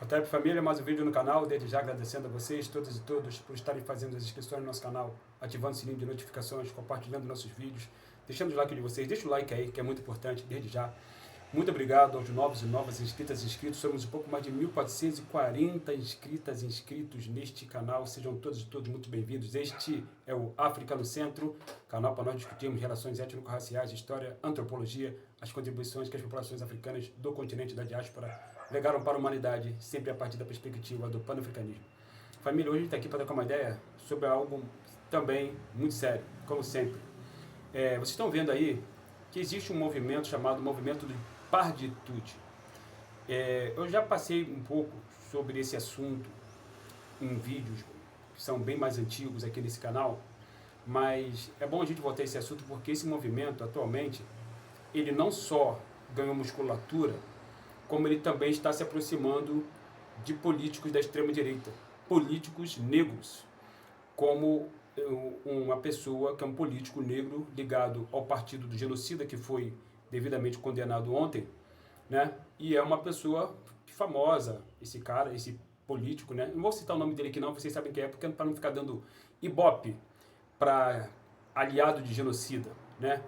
Otep Família, mais um vídeo no canal. Desde já agradecendo a vocês, todas e todos, por estarem fazendo as inscrições no nosso canal, ativando o sininho de notificações, compartilhando nossos vídeos, deixando o like de vocês. Deixa o like aí, que é muito importante, desde já. Muito obrigado aos novos e novas inscritas e inscritos. Somos um pouco mais de 1.440 inscritas e inscritos neste canal. Sejam todos e todos muito bem-vindos. Este é o África no Centro, canal para nós discutirmos relações étnico-raciais, história, antropologia, as contribuições que as populações africanas do continente da diáspora legaram para a humanidade, sempre a partir da perspectiva do pan-africanismo. Família, hoje a gente está aqui para trocar uma ideia sobre algo também muito sério, como sempre. Vocês estão vendo aí que existe um movimento chamado Movimento de Parditude. Eu já passei um pouco sobre esse assunto em vídeos que são bem mais antigos aqui nesse canal, mas é bom a gente voltar a esse assunto porque esse movimento, atualmente, ele não só ganhou musculatura, como ele também está se aproximando de políticos da extrema-direita, políticos negros, como uma pessoa que é um político negro ligado ao partido do genocida, que foi devidamente condenado ontem, né? E é uma pessoa famosa, esse cara, esse político, né? Não vou citar o nome dele aqui não, vocês sabem quem é, porque para não ficar dando ibope para aliado de genocida, né?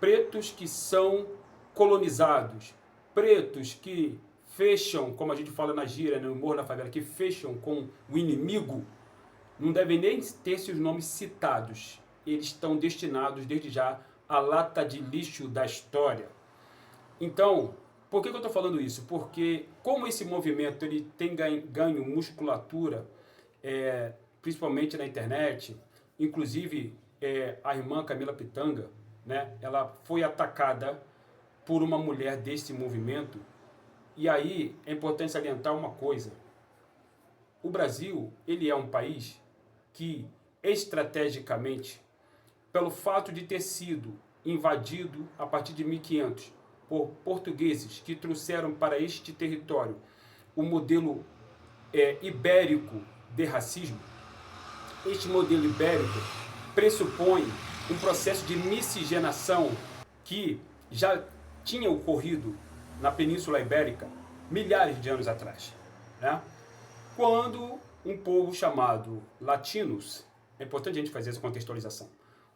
Pretos que são colonizados, pretos que fecham, como a gente fala na gíria, no humor na favela, que fecham com o inimigo, não devem nem ter seus nomes citados. Eles estão destinados, desde já, à lata de lixo da história. Então, por que eu estou falando isso? Porque, como esse movimento ele tem ganho musculatura, principalmente na internet, inclusive a irmã Camila Pitanga, né, ela foi atacada por uma mulher desse movimento. E aí é importante salientar uma coisa. O Brasil, ele é um país que, estrategicamente, pelo fato de ter sido invadido a partir de 1500 por portugueses que trouxeram para este território o modelo ibérico de racismo, este modelo ibérico pressupõe um processo de miscigenação que já tinha ocorrido na Península Ibérica milhares de anos atrás, né? Quando um povo chamado latinos, é importante a gente fazer essa contextualização,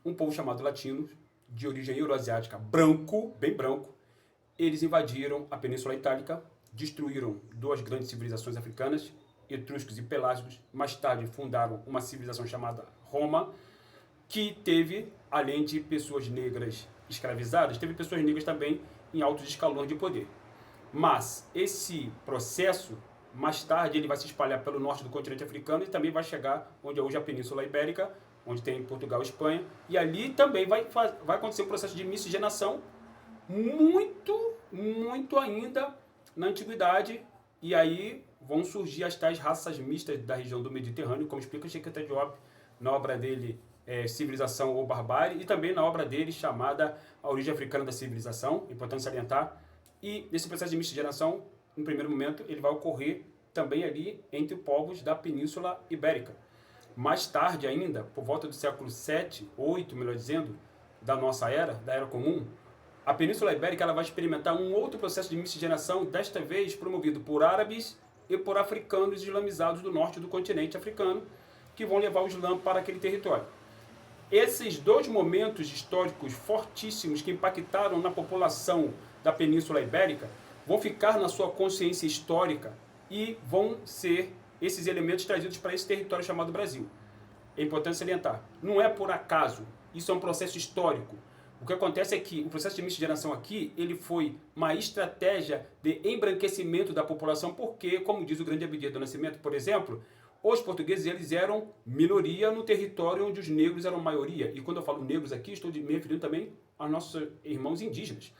um povo chamado latinos, de origem euroasiática, branco, bem branco, eles invadiram a Península Itálica, destruíram duas grandes civilizações africanas, etruscos e pelágicos, mais tarde fundaram uma civilização chamada Roma, que teve, além de pessoas negras escravizadas, teve pessoas negras também em altos escalões de poder. Mas esse processo, mais tarde, ele vai se espalhar pelo norte do continente africano e também vai chegar onde é hoje a Península Ibérica, onde tem Portugal e Espanha, e ali também vai acontecer um processo de miscigenação muito ainda na antiguidade, e aí vão surgir as tais raças mistas da região do Mediterrâneo, como explica Cheikh Diop na obra dele Civilização ou Barbárie, e também na obra dele chamada A Origem Africana da Civilização, importante salientar. E nesse processo de miscigenação, no primeiro momento, ele vai ocorrer também ali entre povos da Península Ibérica. Mais tarde ainda, por volta do século 7, 8, melhor dizendo, da nossa era, da Era Comum, a Península Ibérica ela vai experimentar um outro processo de miscigenação, desta vez promovido por árabes e por africanos islamizados do norte do continente africano, que vão levar o Islã para aquele território. Esses dois momentos históricos fortíssimos que impactaram na população da Península Ibérica vão ficar na sua consciência histórica e vão ser esses elementos trazidos para esse território chamado Brasil. É importante salientar. Não é por acaso, isso é um processo histórico. O que acontece é que o processo de miscigenação aqui, ele foi uma estratégia de embranquecimento da população, porque, como diz o grande Abdias do Nascimento, por exemplo, os portugueses eles eram minoria no território onde os negros eram maioria. E quando eu falo negros aqui, estou me referindo também aos nossos irmãos indígenas.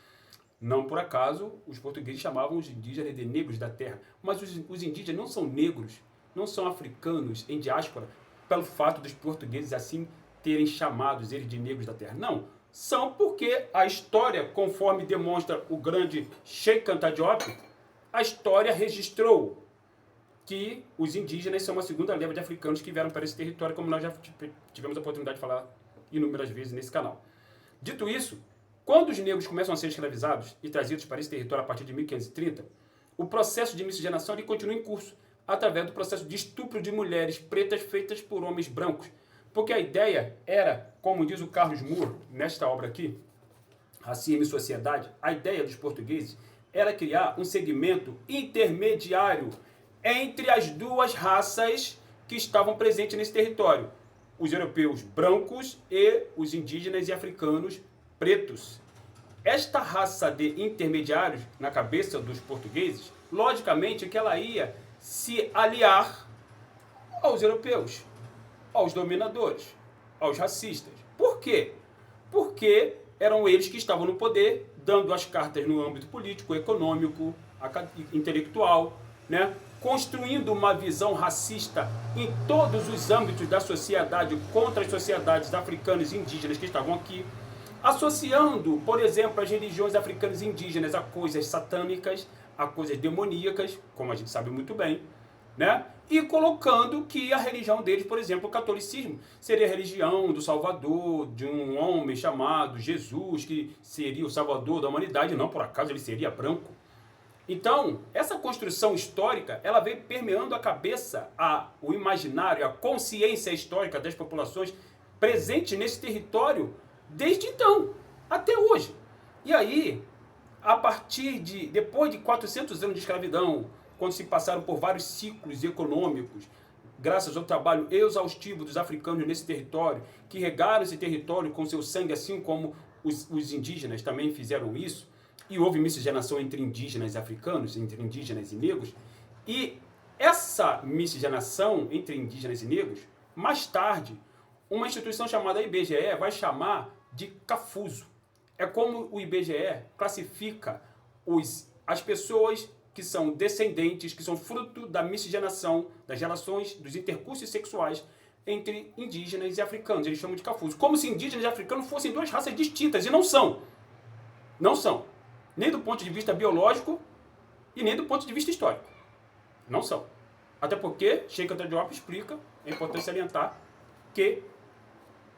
Não por acaso, os portugueses chamavam os indígenas de negros da terra. Mas os indígenas não são negros, não são africanos em diáspora, pelo fato dos portugueses assim terem chamados eles de negros da terra. Não, são porque a história, conforme demonstra o grande Cheikh Anta Diop, a história registrou que os indígenas são uma segunda leva de africanos que vieram para esse território, como nós já tivemos a oportunidade de falar inúmeras vezes nesse canal. Dito isso, quando os negros começam a ser escravizados e trazidos para esse território a partir de 1530, o processo de miscigenação ele continua em curso, através do processo de estupro de mulheres pretas feitas por homens brancos. Porque a ideia era, como diz o Carlos Moore, nesta obra aqui, Racismo e Sociedade, a ideia dos portugueses era criar um segmento intermediário entre as duas raças que estavam presentes nesse território, os europeus brancos e os indígenas e africanos pretos. Esta raça de intermediários na cabeça dos portugueses, logicamente que ela ia se aliar aos europeus, aos dominadores, aos racistas. Por quê? Porque eram eles que estavam no poder, dando as cartas no âmbito político, econômico, intelectual, né? Construindo uma visão racista em todos os âmbitos da sociedade contra as sociedades africanas e indígenas que estavam aqui, associando, por exemplo, as religiões africanas e indígenas a coisas satânicas, a coisas demoníacas, como a gente sabe muito bem, né? E colocando que a religião deles, por exemplo, o catolicismo, seria a religião do Salvador, de um homem chamado Jesus, que seria o Salvador da humanidade, não por acaso ele seria branco. Então, essa construção histórica, ela veio permeando a cabeça, o imaginário, a consciência histórica das populações presentes nesse território desde então, até hoje. E aí, depois de 400 anos de escravidão, quando se passaram por vários ciclos econômicos, graças ao trabalho exaustivo dos africanos nesse território, que regaram esse território com seu sangue, assim como os indígenas também fizeram isso, e houve miscigenação entre indígenas e africanos, entre indígenas e negros, e essa miscigenação entre indígenas e negros, mais tarde, uma instituição chamada IBGE vai chamar de cafuso. É como o IBGE classifica as pessoas que são descendentes, que são fruto da miscigenação, das relações, dos intercursos sexuais entre indígenas e africanos. Eles chamam de cafuso. Como se indígenas e africanos fossem duas raças distintas, e não são. Não são. Nem do ponto de vista biológico e nem do ponto de vista histórico. Não são. Até porque Sheikh Anta Diop explica, é importante salientar, que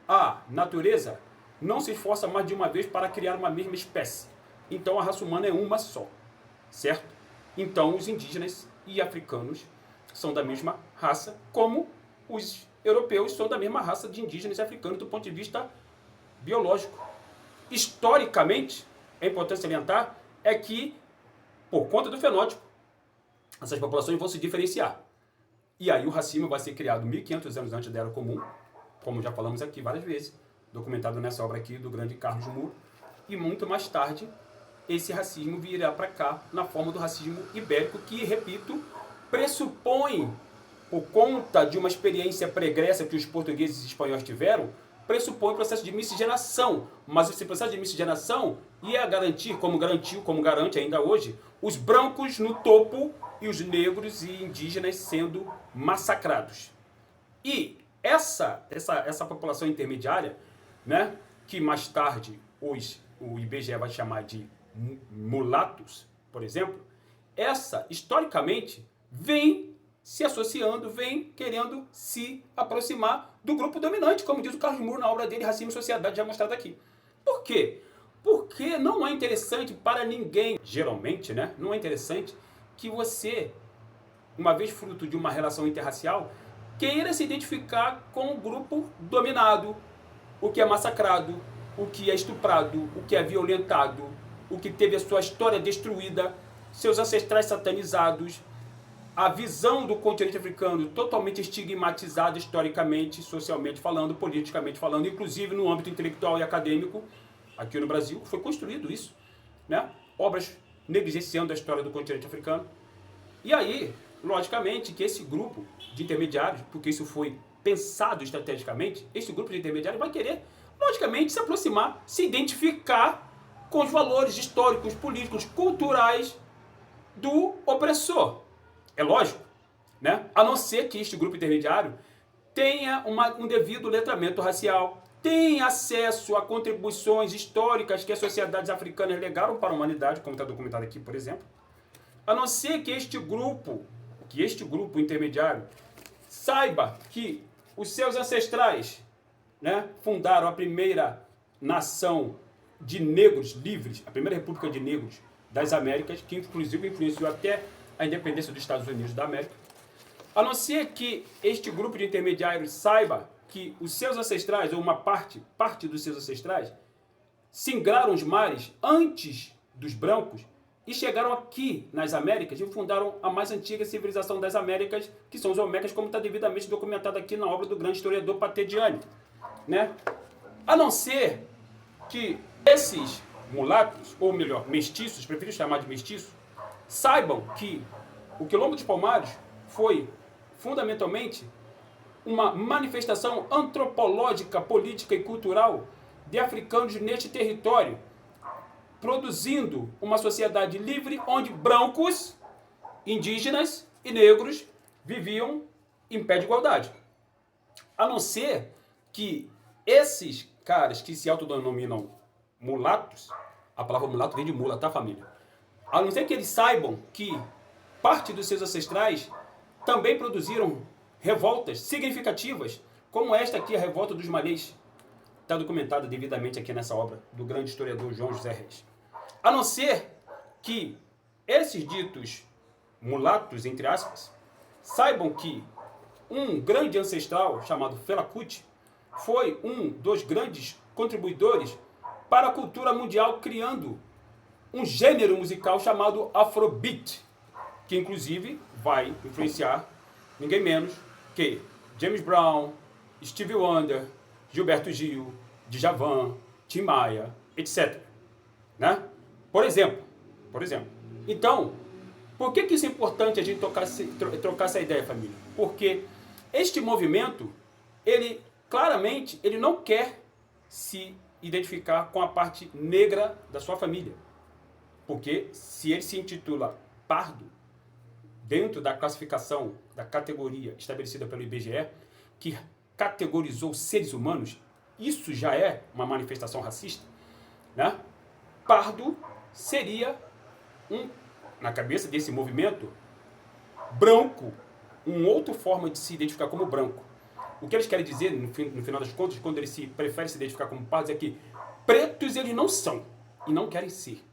a natureza não se esforça mais de uma vez para criar uma mesma espécie. Então a raça humana é uma só. Certo? Então os indígenas e africanos são da mesma raça, como os europeus são da mesma raça de indígenas e africanos do ponto de vista biológico. Historicamente, é importante salientar, é que, por conta do fenótipo, essas populações vão se diferenciar. E aí o racismo vai ser criado 1500 anos antes da Era Comum, como já falamos aqui várias vezes, documentado nessa obra aqui do grande Carlos Moore, e muito mais tarde esse racismo virá para cá na forma do racismo ibérico, que, repito, pressupõe, por conta de uma experiência pregressa que os portugueses e espanhóis tiveram, pressupõe o processo de miscigenação. Mas esse processo de miscigenação ia garantir, como garante ainda hoje, os brancos no topo e os negros e indígenas sendo massacrados. E essa população intermediária, né, que mais tarde o IBGE vai chamar de mulatos, por exemplo, essa, historicamente, vem se associando, vem querendo se aproximar do grupo dominante, como diz o Carlos Moore na obra dele, Racismo e Sociedade, já mostrado aqui. Por quê? Porque não é interessante para ninguém, geralmente, né? Não é interessante que você, uma vez fruto de uma relação interracial, queira se identificar com o grupo dominado, o que é massacrado, o que é estuprado, o que é violentado, o que teve a sua história destruída, seus ancestrais satanizados, a visão do continente africano totalmente estigmatizada historicamente, socialmente falando, politicamente falando, inclusive no âmbito intelectual e acadêmico, aqui no Brasil, foi construído isso, né? Obras negligenciando a história do continente africano. E aí, logicamente, que esse grupo de intermediários, porque isso foi pensado estrategicamente, esse grupo de intermediários vai querer, logicamente, se aproximar, se identificar com os valores históricos, políticos, culturais do opressor. É lógico, né? A não ser que este grupo intermediário tenha um devido letramento racial, tenha acesso a contribuições históricas que as sociedades africanas legaram para a humanidade, como está documentado aqui, por exemplo. A não ser que este grupo intermediário saiba que os seus ancestrais, né, fundaram a primeira nação de negros livres, a primeira república de negros das Américas, que inclusive influenciou até a independência dos Estados Unidos da América, a não ser que este grupo de intermediários saiba que os seus ancestrais, ou uma parte dos seus ancestrais, singraram os mares antes dos brancos e chegaram aqui nas Américas e fundaram a mais antiga civilização das Américas, que são os Olmecas, como está devidamente documentado aqui na obra do grande historiador Patediani, né? A não ser que esses mulatos, ou melhor, mestiços, prefiro chamar de mestiços, saibam que o Quilombo dos Palmares foi fundamentalmente uma manifestação antropológica, política e cultural de africanos neste território, produzindo uma sociedade livre onde brancos, indígenas e negros viviam em pé de igualdade. A não ser que esses caras que se autodenominam mulatos, a palavra mulato vem de mula, tá, família? A não ser que eles saibam que parte dos seus ancestrais também produziram revoltas significativas, como esta aqui, a revolta dos malês. Está documentada devidamente aqui nessa obra do grande historiador João José Reis. A não ser que esses ditos mulatos, entre aspas, saibam que um grande ancestral chamado Fela Kuti foi um dos grandes contribuidores para a cultura mundial, criando um gênero musical chamado Afrobeat, que inclusive vai influenciar ninguém menos que James Brown, Stevie Wonder, Gilberto Gil, Djavan, Tim Maia, etc. Né? Por exemplo. Então, por que isso é importante a gente trocar essa ideia, família? Porque este movimento, ele claramente, ele não quer se identificar com a parte negra da sua família. Porque se ele se intitula pardo, dentro da classificação, da categoria estabelecida pelo IBGE, que categorizou seres humanos, isso já é uma manifestação racista, né? Pardo seria, na cabeça desse movimento, branco, uma outra forma de se identificar como branco. O que eles querem dizer, no final das contas, quando eles preferem se identificar como pardos, é que pretos eles não são e não querem ser.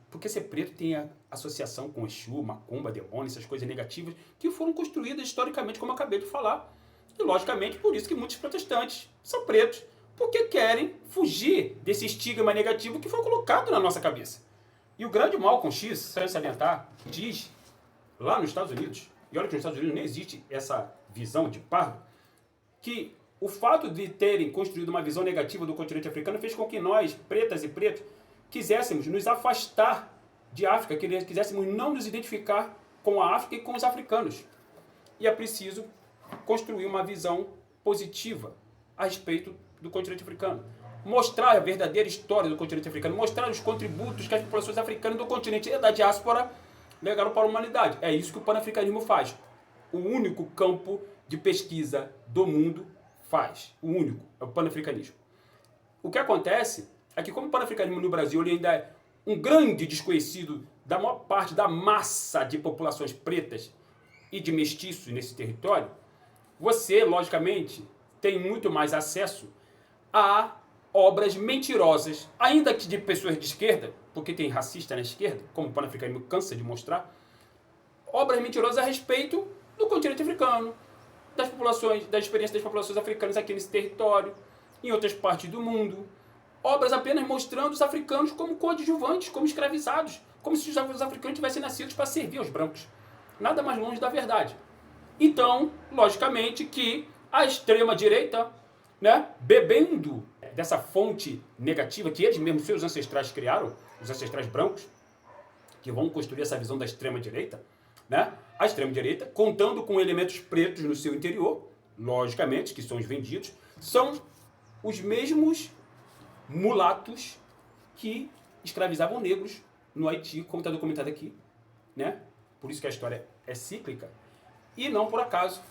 Porque ser preto tem a associação com Exu, Macumba, demônio, essas coisas negativas que foram construídas historicamente, como eu acabei de falar. E, logicamente, por isso que muitos protestantes são pretos, porque querem fugir desse estigma negativo que foi colocado na nossa cabeça. E o grande Malcolm X, sem salientar, diz lá nos Estados Unidos, e olha que nos Estados Unidos não existe essa visão de pardo, que o fato de terem construído uma visão negativa do continente africano fez com que nós, pretas e pretos, quiséssemos nos afastar de África, quiséssemos não nos identificar com a África e com os africanos. E é preciso construir uma visão positiva a respeito do continente africano. Mostrar a verdadeira história do continente africano, mostrar os contributos que as populações africanas do continente e da diáspora legaram para a humanidade. É isso que o panafricanismo faz. O único campo de pesquisa do mundo faz. O único. É o panafricanismo. O que acontece é que, como o panafricanismo no Brasil ele ainda é um grande desconhecido da maior parte da massa de populações pretas e de mestiços nesse território, você, logicamente, tem muito mais acesso a obras mentirosas, ainda que de pessoas de esquerda, porque tem racista na esquerda, como o panafricanismo cansa de mostrar, obras mentirosas a respeito do continente africano, das populações, da experiência das populações africanas aqui nesse território, em outras partes do mundo. Obras apenas mostrando os africanos como coadjuvantes, como escravizados, como se os africanos tivessem nascido para servir aos brancos. Nada mais longe da verdade. Então, logicamente que a extrema-direita, né, bebendo dessa fonte negativa que eles mesmos, seus ancestrais criaram, os ancestrais brancos, que vão construir essa visão da extrema-direita, né, a extrema-direita, contando com elementos pretos no seu interior, logicamente, que são os vendidos, são os mesmos mulatos que escravizavam negros no Haiti, como está documentado aqui, né? Por isso que a história é cíclica. E não por acaso,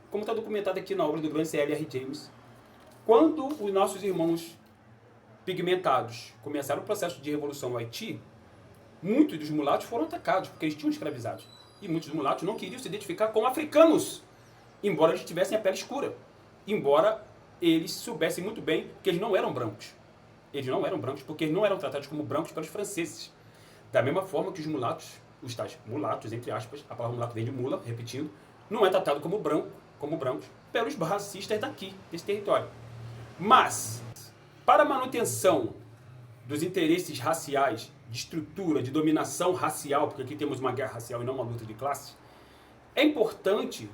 como está documentado aqui na obra do grande C.L.R. James, quando os nossos irmãos pigmentados começaram o processo de revolução no Haiti, muitos dos mulatos foram atacados, porque eles tinham escravizados. E muitos dos mulatos não queriam se identificar como africanos, embora eles tivessem a pele escura, embora eles soubessem muito bem que eles não eram brancos. Eles não eram brancos porque eles não eram tratados como brancos pelos franceses. Da mesma forma que os mulatos, os tais mulatos, entre aspas, a palavra mulato vem de mula, repetindo, não é tratado como brancos, pelos racistas daqui, desse território. Mas, para a manutenção dos interesses raciais, de estrutura, de dominação racial, porque aqui temos uma guerra racial e não uma luta de classes, é importante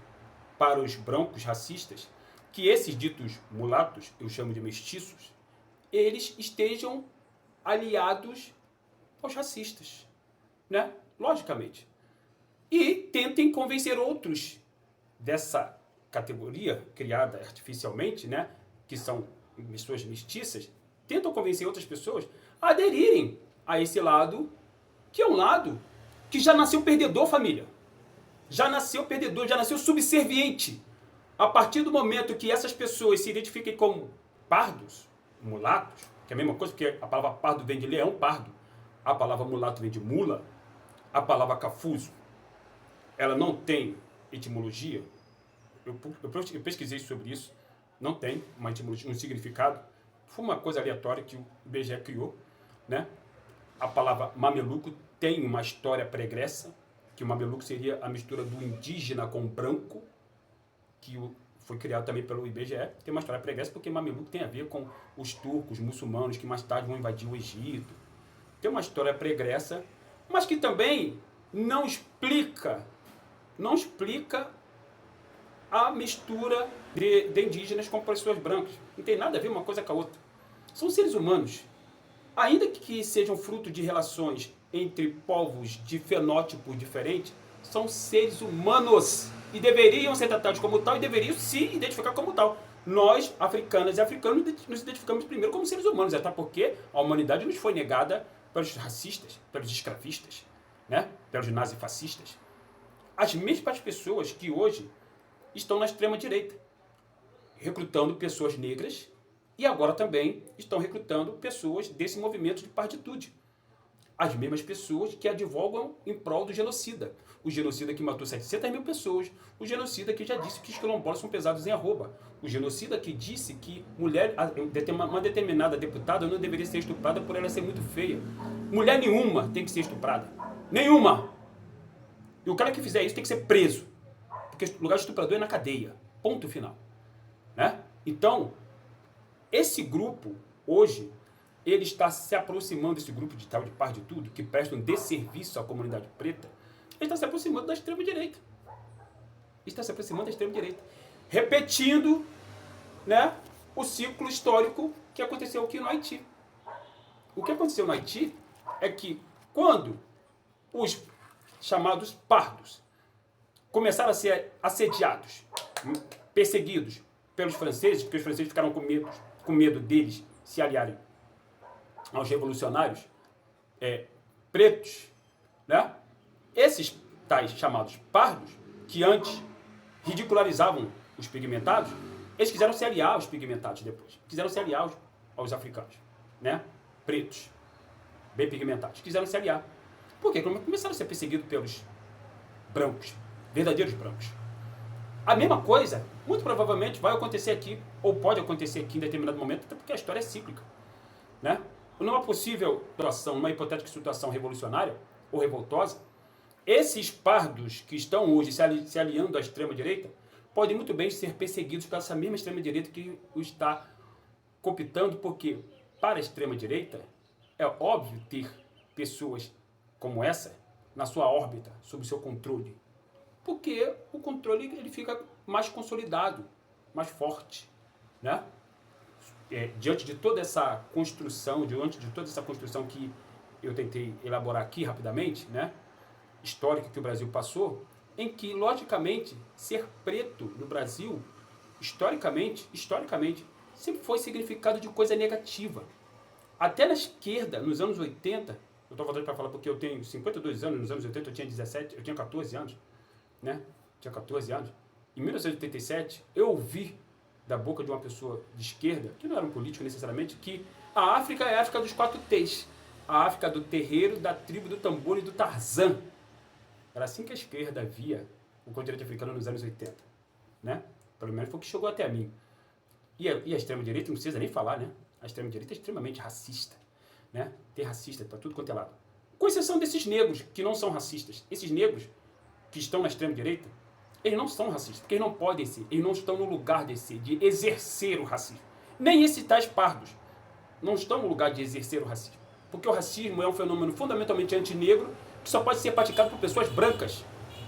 para os brancos racistas que esses ditos mulatos, eu chamo de mestiços, eles estejam aliados aos racistas, né? Logicamente. E tentem convencer outros dessa categoria criada artificialmente, né? Que são pessoas mestiças, tentam convencer outras pessoas a aderirem a esse lado, que é um lado que já nasceu perdedor, família. Já nasceu perdedor, já nasceu subserviente. A partir do momento que essas pessoas se identifiquem como pardos, mulatos, que é a mesma coisa, porque a palavra pardo vem de leão pardo, a palavra mulato vem de mula, a palavra cafuso, ela não tem etimologia. Eu pesquisei sobre isso, não tem uma etimologia, um significado. Foi uma coisa aleatória que o IBGE criou, né? A palavra mameluco tem uma história pregressa, que o mameluco seria a mistura do indígena com o branco, que foi criado também pelo IBGE. Tem uma história pregressa porque mameluco tem a ver com os turcos, muçulmanos, que mais tarde vão invadir o Egito. Tem uma história pregressa, mas que também não explica a mistura de indígenas com pessoas brancas. Não tem nada a ver uma coisa com a outra. São seres humanos. Ainda que sejam fruto de relações entre povos de fenótipo diferente, são seres humanos e deveriam ser tratados como tal e deveriam se identificar como tal. Nós, africanas e africanos, nos identificamos primeiro como seres humanos, até porque a humanidade nos foi negada pelos racistas, pelos escravistas, né? Pelos nazifascistas. As mesmas pessoas que hoje estão na extrema-direita, recrutando pessoas negras e agora também estão recrutando pessoas desse movimento de partitude. As mesmas pessoas que advogam em prol do genocida. O genocida que matou 700 mil pessoas. O genocida que já disse que os quilombolas são pesados em arroba. O genocida que disse que uma determinada deputada não deveria ser estuprada por ela ser muito feia. Mulher nenhuma tem que ser estuprada. Nenhuma! E o cara que fizer isso tem que ser preso. Porque o lugar de estuprador é na cadeia. Ponto final. Né? Então, esse grupo, hoje, ele está se aproximando desse grupo de tal de par de tudo, que presta um desserviço à comunidade preta, ele está se aproximando da extrema-direita. Está se aproximando da extrema-direita. Repetindo, né, o ciclo histórico que aconteceu aqui no Haiti. O que aconteceu no Haiti é que, quando os chamados pardos começaram a ser assediados, perseguidos pelos franceses, porque os franceses ficaram com medo deles se aliarem aos revolucionários pretos, né? Esses tais chamados pardos, que antes ridicularizavam os pigmentados, eles quiseram se aliar aos pigmentados depois. Quiseram se aliar aos africanos, né? Pretos, bem pigmentados. Quiseram se aliar. Por quê? Começaram a ser perseguidos pelos brancos, verdadeiros brancos. A mesma coisa, muito provavelmente, vai acontecer aqui, ou pode acontecer aqui em determinado momento, até porque a história é cíclica, né? Numa possível situação, numa hipotética situação revolucionária ou revoltosa, esses pardos que estão hoje se aliando à extrema-direita podem muito bem ser perseguidos por essa mesma extrema-direita que o está cooptando, porque para a extrema-direita é óbvio ter pessoas como essa na sua órbita, sob seu controle. Porque o controle ele fica mais consolidado, mais forte, né? Diante de toda essa construção, que eu tentei elaborar aqui rapidamente, né? Histórica que o Brasil passou, em que, logicamente, ser preto no Brasil, historicamente, sempre foi significado de coisa negativa. Até na esquerda, nos anos 80, eu estou voltando para falar porque eu tenho 52 anos, nos anos 80 eu tinha 14 anos, né? Tinha 14 anos. Em 1987, eu ouvi da boca de uma pessoa de esquerda, que não era um político necessariamente, que a África é a África dos 4 T's. A África do terreiro, da tribo, do tambor e do Tarzan. Era assim que a esquerda via o continente africano nos anos 80. Né? Pelo menos foi o que chegou até a mim. E a extrema-direita, não precisa nem falar, né? A extrema-direita é extremamente racista. Né? Tem racista para tudo quanto é lado. Com exceção desses negros que não são racistas. Esses negros que estão na extrema-direita, eles não são racistas, porque eles não podem ser, eles não estão no lugar de ser, de exercer o racismo. Nem esses tais pardos não estão no lugar de exercer o racismo. Porque o racismo é um fenômeno fundamentalmente antinegro que só pode ser praticado por pessoas brancas,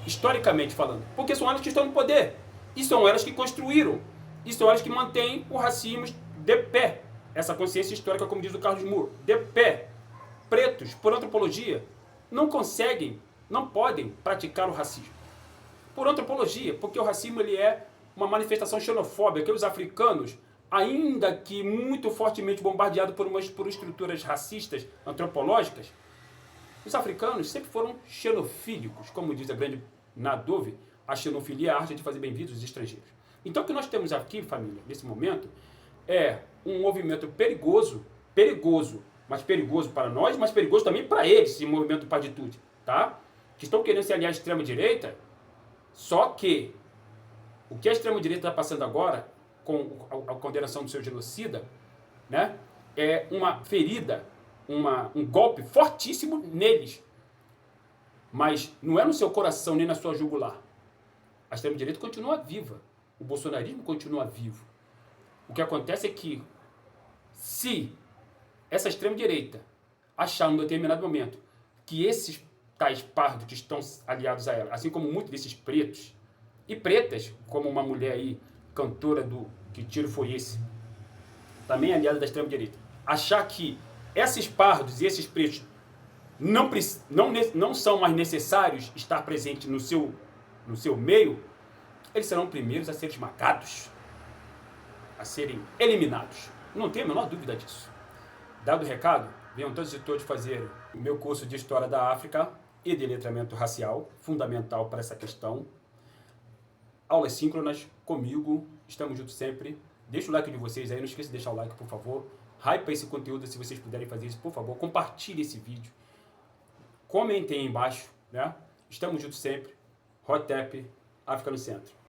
historicamente falando. Porque são elas que estão no poder. E são elas que construíram. E são elas que mantêm o racismo de pé. Essa consciência histórica, como diz o Carlos Moore, de pé. Pretos, por antropologia, não conseguem, não podem praticar o racismo. Por antropologia, porque o racismo ele é uma manifestação xenofóbica, que os africanos, ainda que muito fortemente bombardeados por estruturas racistas, antropológicas, os africanos sempre foram xenofílicos, como diz a grande Nadove, a xenofilia é a arte de fazer bem-vindos os estrangeiros. Então o que nós temos aqui, família, nesse momento, é um movimento perigoso, mas perigoso para nós, mas perigoso também para eles, esse movimento de partitude, tá? Que estão querendo se aliar à extrema-direita. Só que o que a extrema-direita está passando agora, com a condenação do seu genocida, né, é uma ferida, um golpe fortíssimo neles. Mas não é no seu coração nem na sua jugular. A extrema-direita continua viva. O bolsonarismo continua vivo. O que acontece é que, se essa extrema-direita achar em determinado momento que esses tais pardos que estão aliados a ela, assim como muitos desses pretos e pretas, como uma mulher aí, cantora do Que Tiro Foi Esse, também aliada da extrema-direita, achar que esses pardos e esses pretos não são mais necessários estar presentes no seu meio, eles serão os primeiros a serem esmagados, a serem eliminados. Não tenho a menor dúvida disso. Dado o recado, venham todos e todas fazer o meu curso de História da África e de Letramento Racial, fundamental para essa questão. Aulas síncronas comigo, estamos juntos sempre. Deixa o like de vocês aí, não esqueça de deixar o like, por favor. Hype esse conteúdo, se vocês puderem fazer isso, por favor. Compartilhe esse vídeo. Comentem aí embaixo, né? Estamos juntos sempre. Hot Tap, África no Centro.